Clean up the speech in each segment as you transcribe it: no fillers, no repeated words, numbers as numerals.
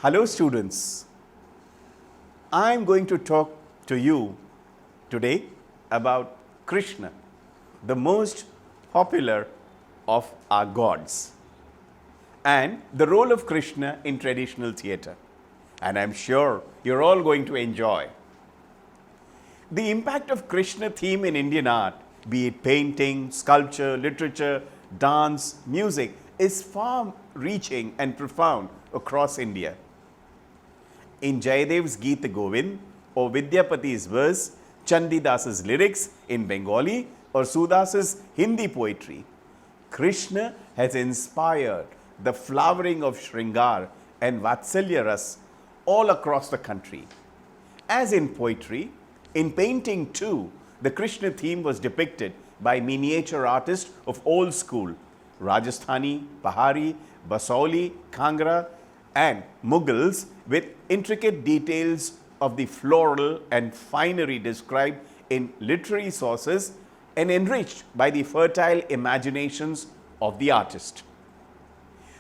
Hello students, I am going to talk to you today about Krishna, the most popular of our gods, and the role of Krishna in traditional theatre. And I am sure you are all going to enjoy. The impact of Krishna theme in Indian art, be it painting, sculpture, literature, dance, music, is far reaching and profound across India. In Jayadev's Geet Govind or Vidyapati's verse, Chandidasa's lyrics in Bengali or Sudas's Hindi poetry, Krishna has inspired the flowering of Shringar and Vatsalya Ras all across the country. As in poetry, in painting too, the Krishna theme was depicted by miniature artists of old school, Rajasthani, Pahari, Basauli, Kangra, and Mughals, with intricate details of the floral and finery described in literary sources and enriched by the fertile imaginations of the artist.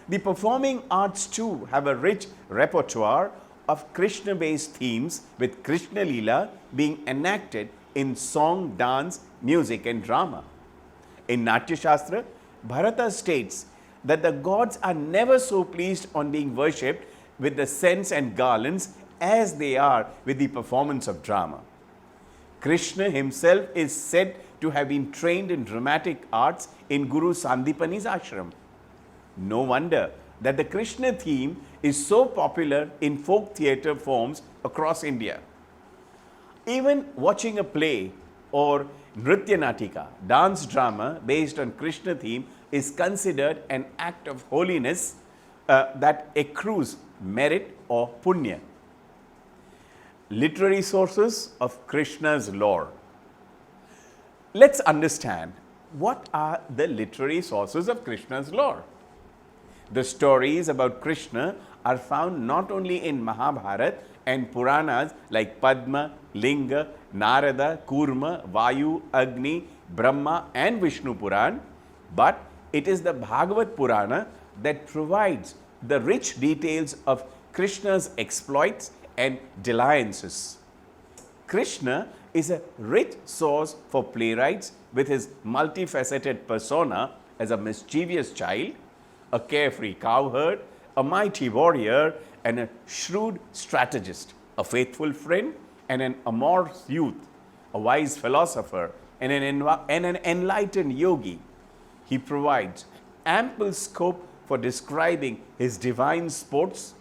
The performing arts too have a rich repertoire of Krishna-based themes, with Krishna Leela being enacted in song, dance, music and drama. In Natya Shastra, Bharata states that the gods are never so pleased on being worshipped with the scents and garlands as they are with the performance of drama. Krishna himself is said to have been trained in dramatic arts in Guru Sandipani's ashram. No wonder that the Krishna theme is so popular in folk theatre forms across India. Even watching a play or Nritya Natika, dance drama based on Krishna theme, is considered an act of holiness that accrues merit or punya. Literary sources of Krishna's lore. Let's understand what are the literary sources of Krishna's lore. The stories about Krishna are found not only in Mahabharata and Puranas like Padma, Linga, Narada, Kurma, Vayu, Agni, Brahma and Vishnu Puran, but it is the Bhagavad Purana that provides the rich details of Krishna's exploits and dalliances. Krishna is a rich source for playwrights with his multifaceted persona as a mischievous child, a carefree cowherd, a mighty warrior, and a shrewd strategist, a faithful friend, and an amorous youth, a wise philosopher, and an enlightened yogi. He provides ample scope for describing his divine sports,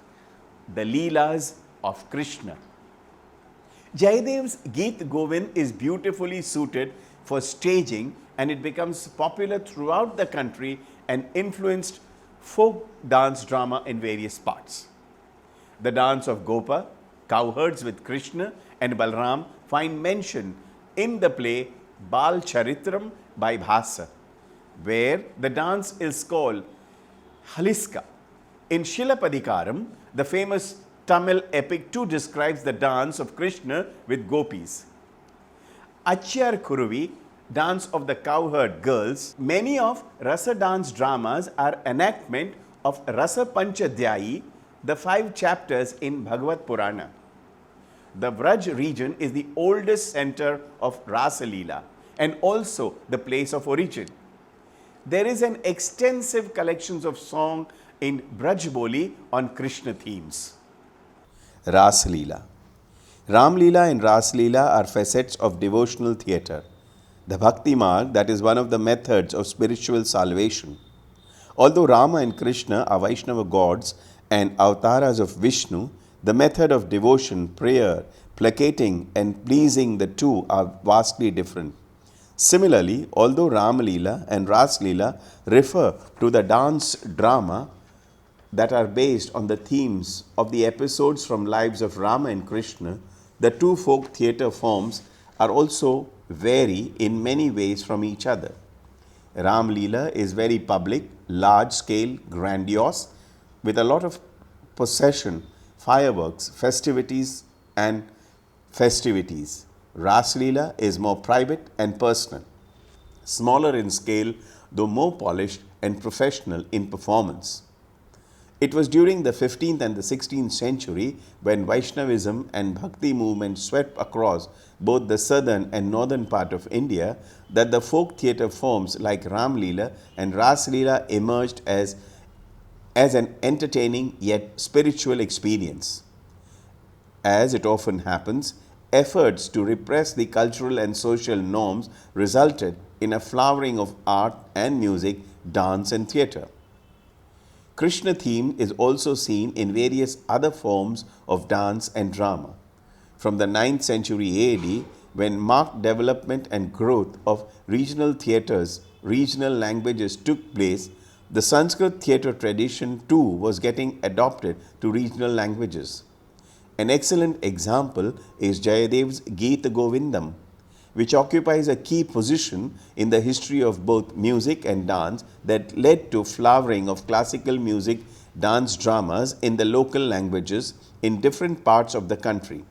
the Leelas of Krishna. Jayadev's Geet Govind is beautifully suited for staging, and it becomes popular throughout the country and influenced folk dance drama in various parts. The dance of Gopa, cowherds with Krishna and Balram, find mention in the play Bal Charitram by Bhasa, where the dance is called Haliska. In Shilapadikaram, the famous Tamil epic too describes the dance of Krishna with gopis. Achyar Kuruvi, dance of the cowherd girls. Many of Rasa dance dramas are enactment of Rasa Panchadhyayi, the 5 chapters in Bhagavad Purana. The Vraj region is the oldest center of Rasa Leela and also the place of origin. There is an extensive collections of song in Braj Boli on Krishna themes. Rasa Leela. Ram Leela and Rasa Leela are facets of devotional theatre. The Bhakti Marg, that is one of the methods of spiritual salvation. Although Rama and Krishna are Vaishnava gods and avatars of Vishnu, the method of devotion, prayer, placating and pleasing the two are vastly different. Similarly, although Rama Leela and Rasa Leela refer to the dance drama that are based on the themes of the episodes from lives of Rama and Krishna, the two folk theatre forms are also vary in many ways from each other. Ram Leela is very public, large scale, grandiose, with a lot of procession, fireworks, festivities and festivities. Rasa Leela is more private and personal, smaller in scale, though more polished and professional in performance. It was during the 15th and the 16th century when Vaishnavism and Bhakti movement swept across both the southern and northern part of India that the folk theatre forms like Ram Leela and Ras Leela emerged as an entertaining yet spiritual experience. As it often happens, efforts to repress the cultural and social norms resulted in a flowering of art and music, dance and theatre. Krishna theme is also seen in various other forms of dance and drama. From the 9th century AD, when marked development and growth of regional theatres, regional languages took place, the Sanskrit theatre tradition too was getting adopted to regional languages. An excellent example is Jayadev's Geet Govindam, which occupies a key position in the history of both music and dance that led to flowering of classical music dance dramas in the local languages in different parts of the country.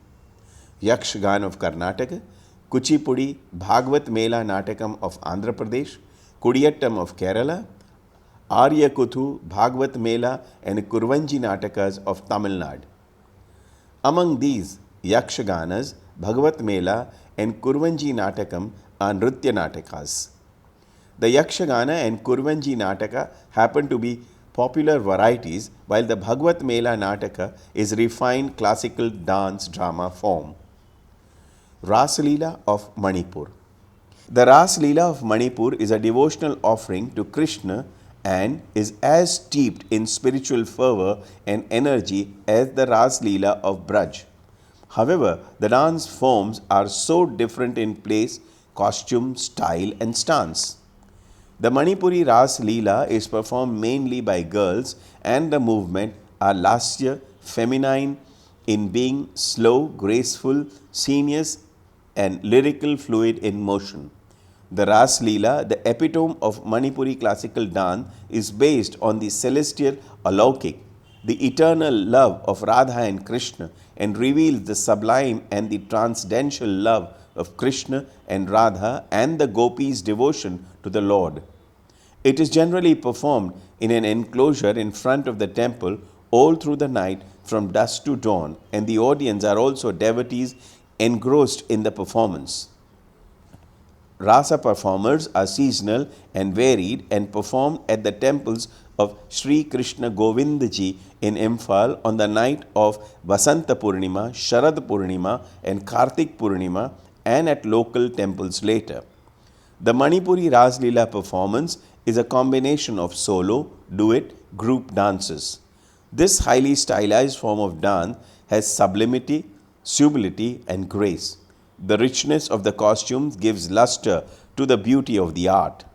Yakshagan of Karnataka, Kuchipudi, Bhagwat Mela Natakam of Andhra Pradesh, Kudiyattam of Kerala, Aryakuthu, Bhagwat Mela and Kurvanji Natakas of Tamil Nadu. Among these, Yakshaganas, Bhagwat Mela and Kurvanji Natakam are Nritya Natakas. The Yakshagana and Kurvanji Nataka happen to be popular varieties, while the Bhagwat Mela Nataka is refined classical dance drama form. Ras Leela of Manipur. The Ras Leela of Manipur is a devotional offering to Krishna and is as steeped in spiritual fervor and energy as the Ras Leela of Braj. However, the dance forms are so different in place, costume, style and stance. The Manipuri Ras Leela is performed mainly by girls and the movement are lasya, feminine in being slow, graceful, sinuous and lyrical fluid in motion. The Ras Leela, the epitome of Manipuri classical dance, is based on the celestial Alaukik, the eternal love of Radha and Krishna, and reveals the sublime and the transcendental love of Krishna and Radha and the gopis' devotion to the Lord. It is generally performed in an enclosure in front of the temple all through the night from dusk to dawn, and the audience are also devotees engrossed in the performance. Rasa performers are seasonal and varied and performed at the temples of Sri Krishna Govindaji in Imphal on the night of Vasanta Purnima, Sharad Purnima and Kartik Purnima and at local temples later. The Manipuri Ras Leela performance is a combination of solo, duet, group dances. This highly stylized form of dance has sublimity, subtlety and grace. The richness of the costumes gives luster to the beauty of the art.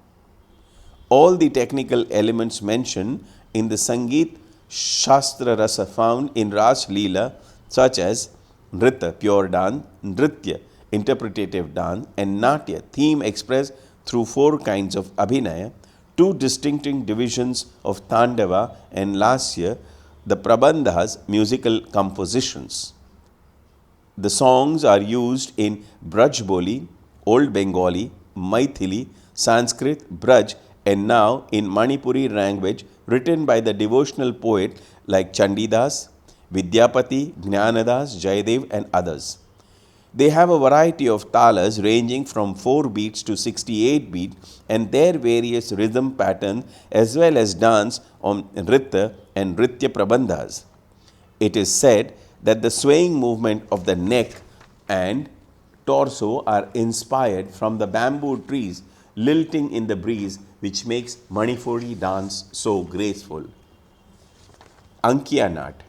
All the technical elements mentioned in the Sangeet Shastra Rasa found in Ras Leela, such as Nrita, pure dance, Nritya, interpretative dance, and Natya, theme expressed through four kinds of Abhinaya, two distinct divisions of Tandava and Lasya, the Prabandhas, musical compositions. The songs are used in Braj Boli, Old Bengali, Maithili, Sanskrit, Braj, and now in Manipuri language written by the devotional poet like Chandidas, Vidyapati, Jnanadas, Jayadev, and others. They have a variety of talas ranging from 4 beats to 68 beats and their various rhythm patterns as well as dance on Nritya and Nritya Prabandhas. It is said that the swaying movement of the neck and torso are inspired from the bamboo trees lilting in the breeze, which makes Manipuri dance so graceful. Ankiya Nat.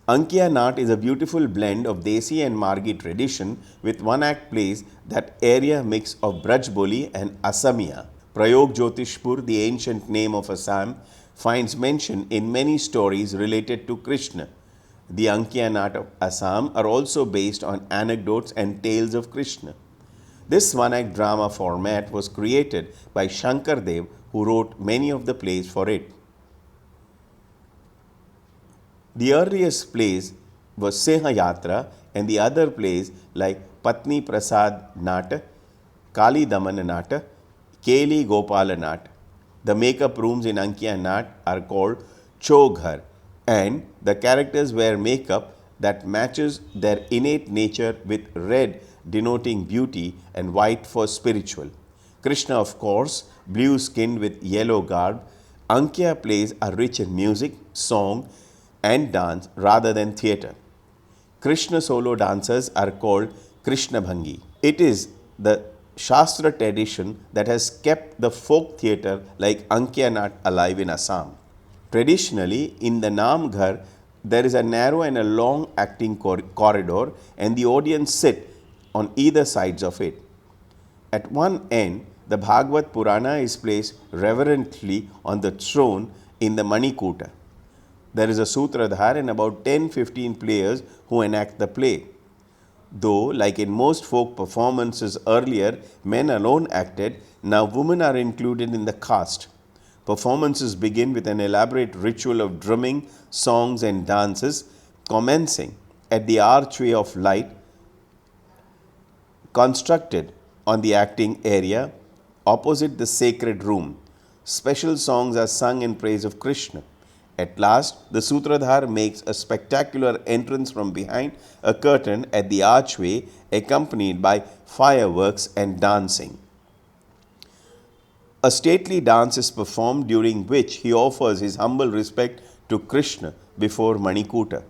Ankiya Nat is a beautiful blend of Desi and Margi tradition with one-act plays that area mix of Braj Boli and Asamiya. Prayog Jyotishpur, the ancient name of Assam, finds mention in many stories related to Krishna. The Ankiya Nat of Assam are also based on anecdotes and tales of Krishna. This one-act drama format was created by Shankar Dev, who wrote many of the plays for it. The earliest plays were Sinha Yatra and the other plays like Patni Prasad Nata, Kali Daman Nata, Keli Gopala Nat. The makeup rooms in Ankiya Nat are called Choghar, and the characters wear makeup that matches their innate nature, with red denoting beauty and white for spiritual. Krishna, of course, blue skinned with yellow garb. Ankya plays are rich in music, song, and dance rather than theatre. Krishna solo dancers are called Krishna Bhangi. It is the Shastra tradition that has kept the folk theatre like Ankya Nat alive in Assam. Traditionally, in the Namghar, there is a narrow and a long acting corridor, and the audience sit on either sides of it. At one end, the Bhagavad Purana is placed reverently on the throne in the Manikuta. There is a Sutradhar and about 10-15 players who enact the play. Though, like in most folk performances earlier, men alone acted, now women are included in the cast. Performances begin with an elaborate ritual of drumming, songs, and dances, commencing at the archway of light constructed on the acting area opposite the sacred room. Special songs are sung in praise of Krishna. At last, the Sutradhar makes a spectacular entrance from behind a curtain at the archway, accompanied by fireworks and dancing. A stately dance is performed, during which he offers his humble respect to Krishna before Manikuta.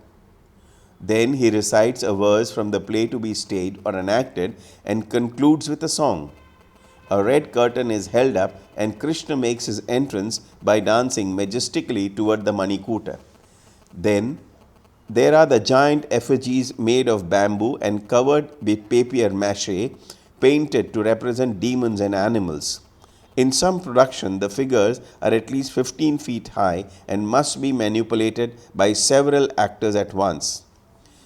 Then he recites a verse from the play to be staged or enacted and concludes with a song. A red curtain is held up and Krishna makes his entrance by dancing majestically toward the Manikuta. Then there are the giant effigies made of bamboo and covered with papier-mâché, painted to represent demons and animals. In some production, the figures are at least 15 feet high and must be manipulated by several actors at once.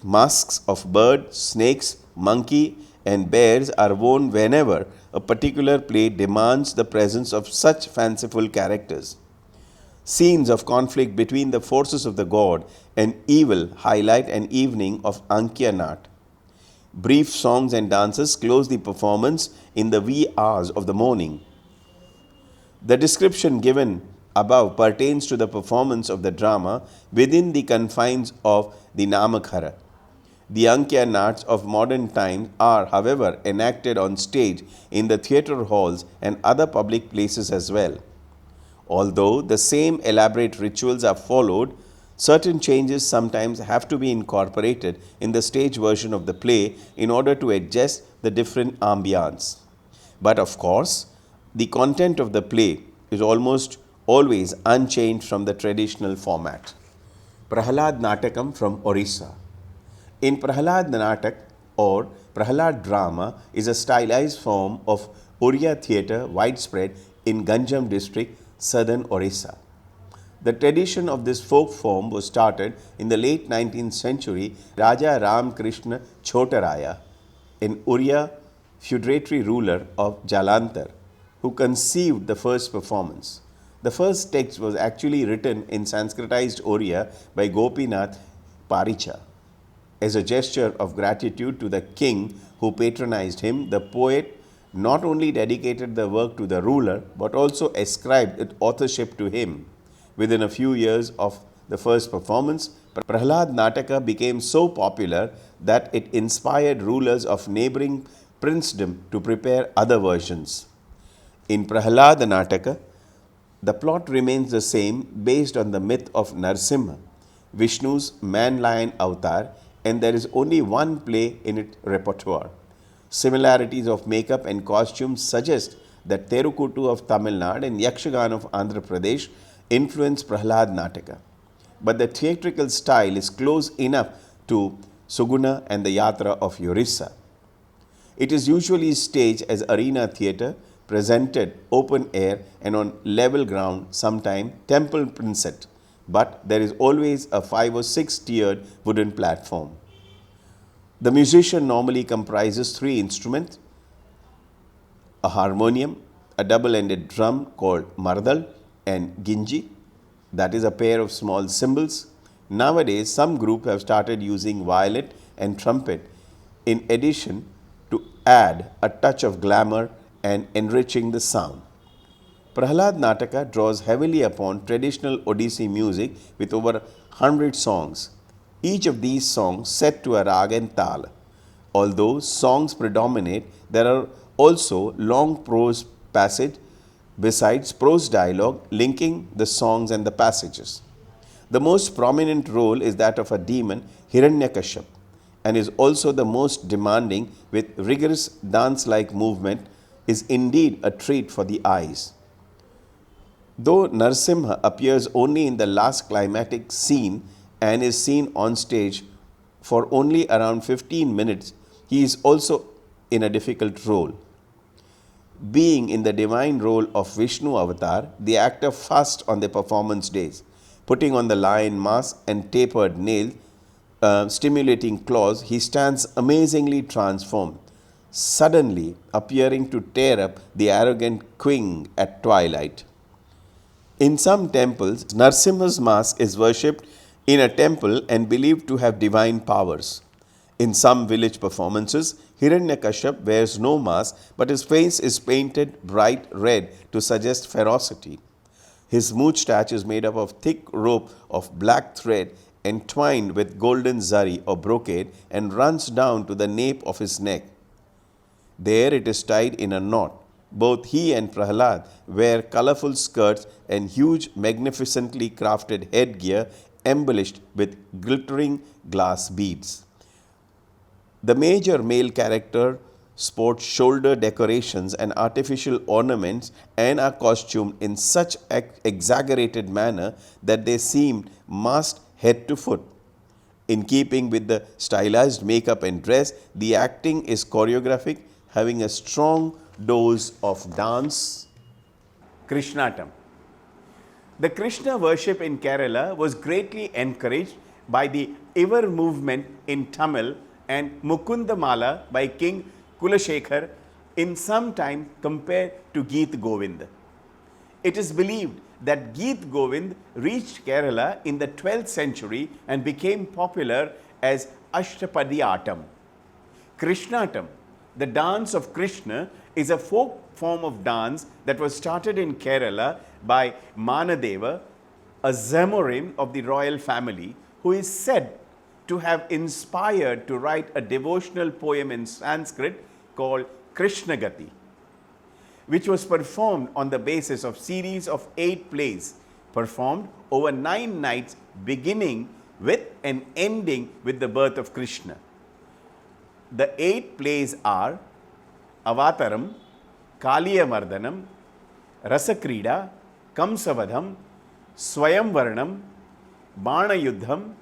Masks of bird, snakes, monkey, and bears are worn whenever a particular play demands the presence of such fanciful characters. Scenes of conflict between the forces of the god and evil highlight an evening of Ankya Nat. Brief songs and dances close the performance in the wee hours of the morning. The description given above pertains to the performance of the drama within the confines of the Namakhara. The Ankya Nats of modern times are, however, enacted on stage in the theatre halls and other public places as well. Although the same elaborate rituals are followed, certain changes sometimes have to be incorporated in the stage version of the play in order to adjust the different ambience. But of course, the content of the play is almost always unchanged from the traditional format. Prahalad Natakam from Orissa. In Prahalad Natak or Prahalad drama is a stylized form of Oriya theatre widespread in Ganjam district, southern Orissa. The tradition of this folk form was started in the late 19th century. Raja Ram Krishna Chotaraya, an Oriya feudatory ruler of Jalanthar, who conceived the first performance. The first text was actually written in Sanskritized Oriya by Gopinath Paricha. As a gesture of gratitude to the king who patronized him, the poet not only dedicated the work to the ruler but also ascribed its authorship to him. Within a few years of the first performance, Prahalad Nataka became so popular that it inspired rulers of neighboring princedom to prepare other versions. In Prahalad Nataka, the plot remains the same, based on the myth of Narsimha, Vishnu's man-lion avatar, and there is only one play in its repertoire. Similarities of makeup and costumes suggest that Terukuttu of Tamil Nadu and Yakshagana of Andhra Pradesh influenced Prahalad Nataka. But the theatrical style is close enough to Suguna and the Yatra of Orissa. It is usually staged as arena theatre, presented open air and on level ground, sometime temple princet, but there is always a 5 or 6 tiered wooden platform. The musician normally comprises 3 instruments: a harmonium, a double-ended drum called mardal, and ginji, that is a pair of small cymbals. Nowadays, some groups have started using violet and trumpet in addition to add a touch of glamour and enriching the sound. Prahlad Nataka draws heavily upon traditional Odissi music with over 100 songs, each of these songs set to a rag and tal. Although songs predominate, there are also long prose passage besides prose dialogue linking the songs and the passages. The most prominent role is that of a demon, Hiranyakashipu, and is also the most demanding with rigorous dance-like movement, is indeed a treat for the eyes. Though Narsimha appears only in the last climatic scene and is seen on stage for only around 15 minutes, he is also in a difficult role. Being in the divine role of Vishnu avatar, the actor fasts on the performance days, putting on the lion mask and tapered nails, stimulating claws, he stands amazingly transformed, suddenly appearing to tear up the arrogant king at twilight. In some temples, Narsimha's mask is worshipped in a temple and believed to have divine powers. In some village performances, Hiranyakashipu wears no mask, but his face is painted bright red to suggest ferocity. His moustache is made up of thick rope of black thread entwined with golden zari or brocade and runs down to the nape of his neck. There it is tied in a knot. Both he and Prahlad wear colorful skirts and huge, magnificently crafted headgear embellished with glittering glass beads. The major male character sports shoulder decorations and artificial ornaments and are costumed in such exaggerated manner that they seem masked head to foot. In keeping with the stylized makeup and dress, the acting is choreographic, having a strong dose of dance. Krishnatam. The Krishna worship in Kerala was greatly encouraged by the Ivar movement in Tamil and Mukundamala by King Kulashekhar in some time compared to Geet Govind. It is believed that Geet Govind reached Kerala in the 12th century and became popular as Ashtapadiyatam. Krishnatam, the dance of Krishna, is a folk form of dance that was started in Kerala by Manadeva, a Zamorin of the royal family, who is said to have inspired to write a devotional poem in Sanskrit called Krishnagati, which was performed on the basis of series of 8 plays performed over 9 nights, beginning with and ending with the birth of Krishna. The 8 plays are Avataram, Kaliyamardanam, Rasakrida, Kamsavadham, Swayamvaranam, Banayuddham,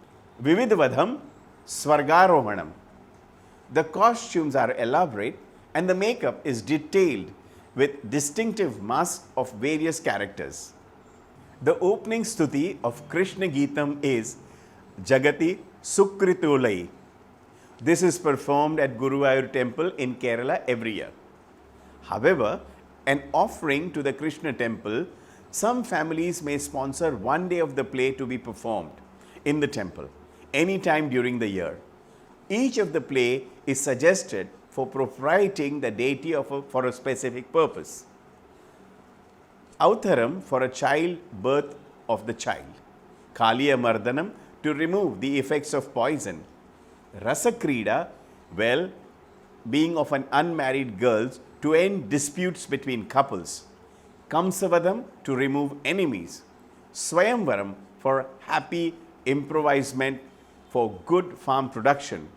Vividvadham, Swargarohanam. The costumes are elaborate and the makeup is detailed with distinctive masks of various characters. The opening stuti of Krishna Geetam is Jagati Sukritulai. This is performed at Guruvayur temple in Kerala every year. However, an offering to the Krishna temple, some families may sponsor one day of the play to be performed in the temple any time during the year. Each of the play is suggested for propriating the deity for a specific purpose. Avtaram for a child birth of the child. Kaliya Mardanam to remove the effects of poison. Rasakrida, well, being of an unmarried girls to end disputes between couples. Kamsavadam to remove enemies. Swayamvaram for happy improvisement for good farm production.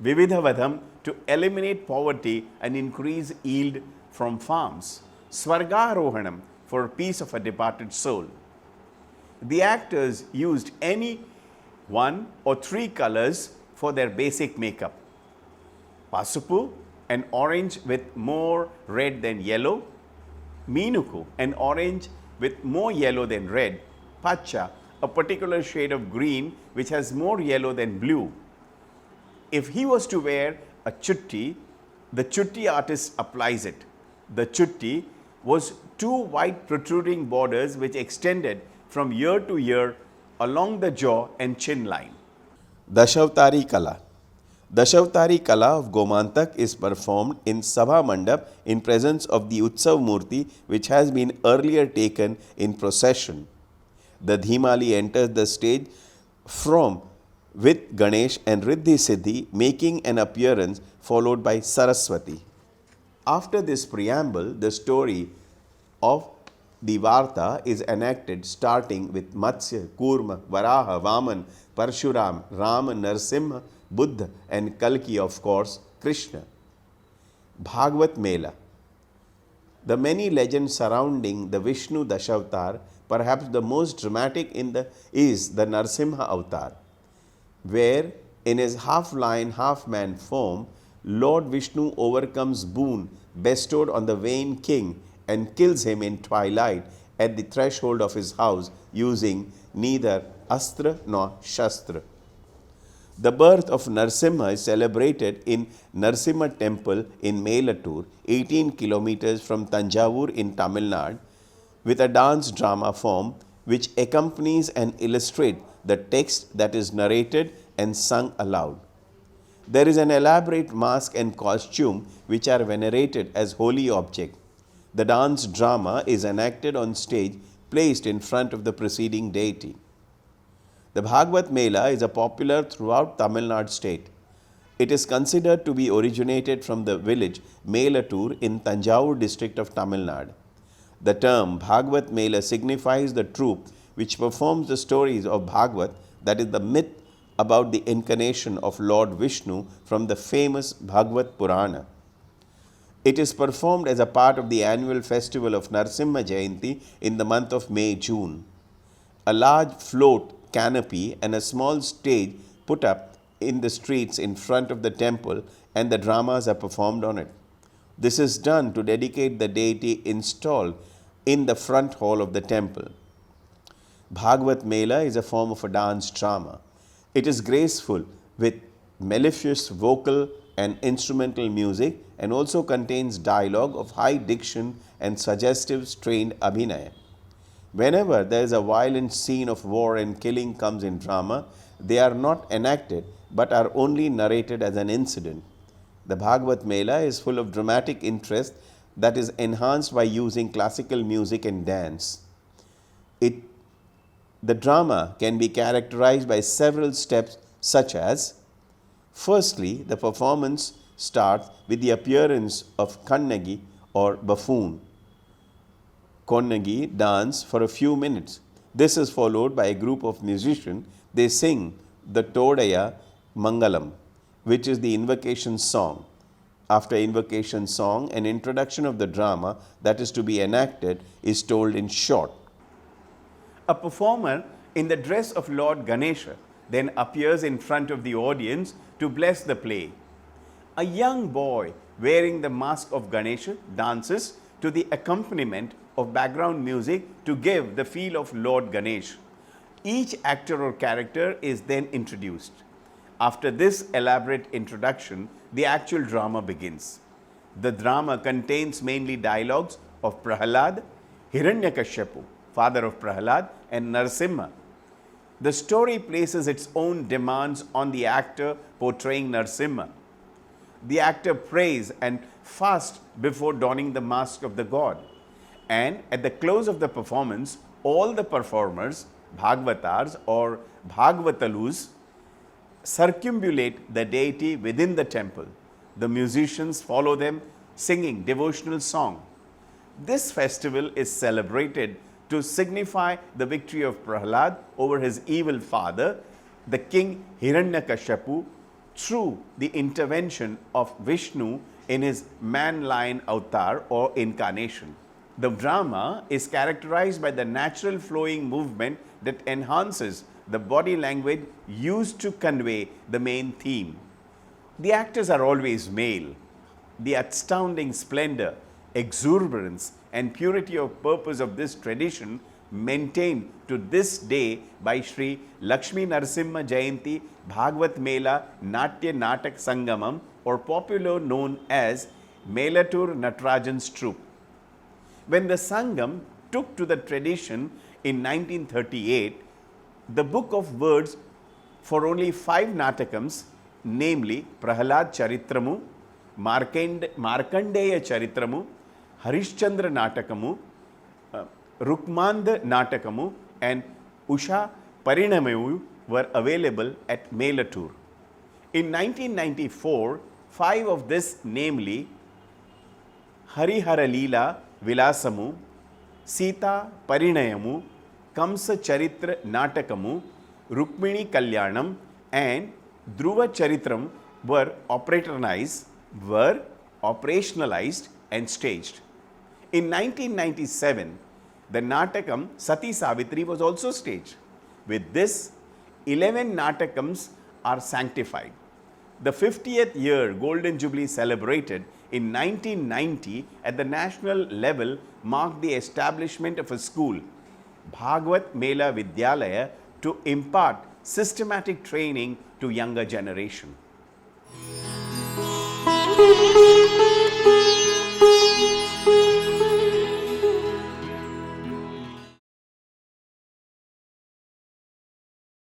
Vividhavadham to eliminate poverty and increase yield from farms. Swargarohanam for peace of a departed soul. The actors used any 1 or 3 colors for their basic makeup. Pasupu, an orange with more red than yellow. Meenuku, an orange with more yellow than red. Pacha, a particular shade of green which has more yellow than blue. If he was to wear a chutti, the chutti artist applies it. The chutti was 2 white protruding borders which extended from ear to ear along the jaw and chin line. Dashavtari Kala. Dashavatari Kala of Gomantak is performed in Sabha Mandap in presence of the Utsav Murti, which has been earlier taken in procession. The Dhimali enters the stage from with Ganesh and Riddhi Siddhi making an appearance, followed by Saraswati. After this preamble, the story of the Varta is enacted, starting with Matsya, Kurma, Varaha, Vaman, Parshuram, Rama, Narsimha, Buddha, and Kalki, of course, Krishna. Bhagavad Mela. The many legends surrounding the Vishnu Dashavatar, perhaps the most dramatic is the Narsimha Avatar, where in his half-lion, half-man form, Lord Vishnu overcomes boon bestowed on the vain king and kills him in twilight at the threshold of his house using neither astra nor shastra. The birth of Narsimha is celebrated in Narsimha temple in Melatur, 18 kilometers from Tanjavur in Tamil Nadu, with a dance drama form which accompanies and illustrates the text that is narrated and sung aloud. There is an elaborate mask and costume which are venerated as holy objects. The dance drama is enacted on stage placed in front of the preceding deity. The Bhagavad Mela is popular throughout Tamil Nadu state. It is considered to be originated from the village Melatur in Tanjavur district of Tamil Nadu. The term Bhagavad Mela signifies the troupe which performs the stories of Bhagavad, that is the myth about the incarnation of Lord Vishnu from the famous Bhagavad Purana. It is performed as a part of the annual festival of Narsimha Jayanti in the month of May-June. A large float canopy and a small stage put up in the streets in front of the temple, and the dramas are performed on it. This is done to dedicate the deity installed in the front hall of the temple. Bhagavad Mela is a form of a dance drama. It is graceful with mellifluous vocal and instrumental music, and also contains dialogue of high diction and suggestive strained abhinaya. Whenever there is a violent scene of war and killing comes in drama, they are not enacted but are only narrated as an incident. The Bhagavad Mela is full of dramatic interest that is enhanced by using classical music and dance. The drama can be characterized by several steps, such as: firstly, the performance starts with the appearance of Kannagi or buffoon. Kannagi dance for a few minutes. This is followed by a group of musicians. They sing the Todaya Mangalam, which is the invocation song. After invocation song, an introduction of the drama that is to be enacted is told in short. A performer in the dress of Lord Ganesha then appears in front of the audience to bless the play. A young boy wearing the mask of Ganesha dances to the accompaniment of background music to give the feel of Lord Ganesh. Each actor or character is then introduced. After this elaborate introduction, the actual drama begins. The drama contains mainly dialogues of Prahalad, Hiranyakashipu, father of Prahalad, and Narsimha. The story places its own demands on the actor portraying Narsimha. The actor prays and fasts before donning the mask of the god. And at the close of the performance, all the performers, Bhagavatars or Bhagavatalus, circumambulate the deity within the temple. The musicians follow them, singing devotional song. This festival is celebrated to signify the victory of Prahalad over his evil father, the king Hiranyakashipu, through the intervention of Vishnu in his man-lion avatar or incarnation. The drama is characterized by the natural flowing movement that enhances the body language used to convey the main theme. The actors are always male. The astounding splendor, exuberance, and purity of purpose of this tradition maintained to this day by Sri Lakshmi Narasimha Jayanti Bhagavad Mela Natya Natak Sangamam, or popularly known as Melatur Natarajan's troupe. When the Sangam took to the tradition in 1938, the book of words for only 5 Natakams namely Prahalad Charitramu, Markandeya Charitramu, Harishchandra Natakamu, Rukmanda Natakamu and Usha Parinamayu were available at Melatur. In 1994, 5 of this, namely Harihara Leela Vilasamu, Sita Parinayamu, Kamsa Charitra Natakamu, Rukmini Kalyanam and Dhruva Charitram were operationalized and staged. In 1997, the Natakam Sati Savitri was also staged. With this, 11 Natakams are sanctified. The 50th year Golden Jubilee celebrated in 1990 at the national level marked the establishment of a school, Bhagwat Mela Vidyalaya, to impart systematic training to younger generation.